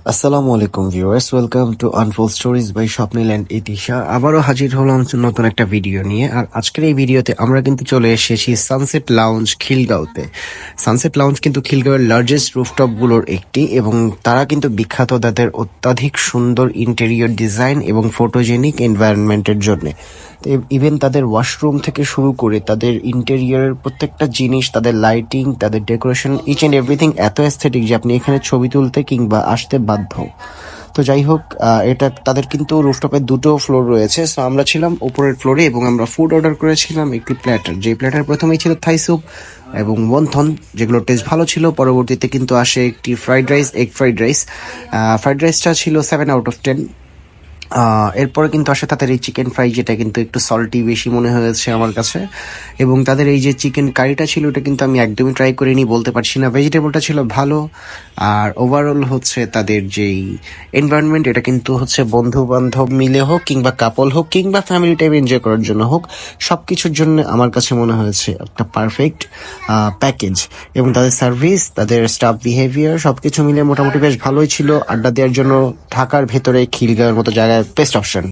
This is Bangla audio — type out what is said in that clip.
আসসালামু আলাইকুম viewers, welcome to Unfold Stories by Swapnil and Itisha. আবারও হাজির হলাম নতুন একটা ভিডিও নিয়ে। আর আজকের এই ভিডিওতে আমরা কিন্তু চলে এসেছি সানসেট লাউঞ্জ খিলগাঁওতে। সানসেট লাউঞ্জ কিন্তু খিলগাঁওয়ের লার্জেস্ট রুফটপ গুলোর একটি, এবং তারা কিন্তু বিখ্যাত তাদের অত্যাধিক সুন্দর ইন্টেরিয়র ডিজাইন এবং ফটোজেনিক এনভায়রনমেন্টের জন্য। ইভেন তাদের ওয়াশরুম থেকে শুরু করে তাদের ইন্টেরিয়রের প্রত্যেকটা জিনিস, তাদের লাইটিং, তাদের ডেকোরেশন, ইচ অ্যান্ড এভরিথিং এত অ্যাস্থেটিক যে আপনি এখানে ছবি তুলতে কিংবা আসতে বাধ্য। তো যাই হোক, এটা তাদের কিন্তু রুফটপে দুটো ফ্লোর রয়েছে। সো আমরা ছিলাম উপরের ফ্লোরে এবং আমরা ফুড অর্ডার করেছিলাম একটি প্ল্যাটার। যে প্ল্যাটার প্রথমেই ছিল থাই স্যুপ এবং ওয়ন্থন, যেগুলো টেস্ট ভালো ছিল। পরবর্তীতে কিন্তু আসে একটি fried rice, egg fried rice. Fried রাইসটা ছিল 7/10। এরপরে কিন্তু আসে তাদের এই চিকেন ফ্রাই, যেটা কিন্তু একটু সল্টি বেশি মনে হয়েছে আমার কাছে। এবং তাদের এই যে চিকেন কারিটা ছিল, ওটা কিন্তু আমি একদমই ট্রাই করিনি, বলতে পারছি না। ভেজিটেবলটা ছিল ভালো। আর ওভারঅল হচ্ছে তাদের যেই এনভায়রনমেন্ট, এটা কিন্তু হচ্ছে বন্ধু বান্ধব মিলে হোক কিংবা কাপল হোক কিংবা ফ্যামিলি টাইপ এনজয় করার জন্য হোক, সব কিছুর জন্য আমার কাছে মনে হয়েছে একটা পারফেক্ট প্যাকেজ। এবং তাদের সার্ভিস, তাদের স্টাফ বিহেভিয়ার সবকিছু মিলে মোটামুটি বেশ ভালোই ছিল। আড্ডা দেওয়ার জন্য ঢাকার ভেতরে খিলগাঁওয়ের মতো জায়গায় বেস্ট অপশন।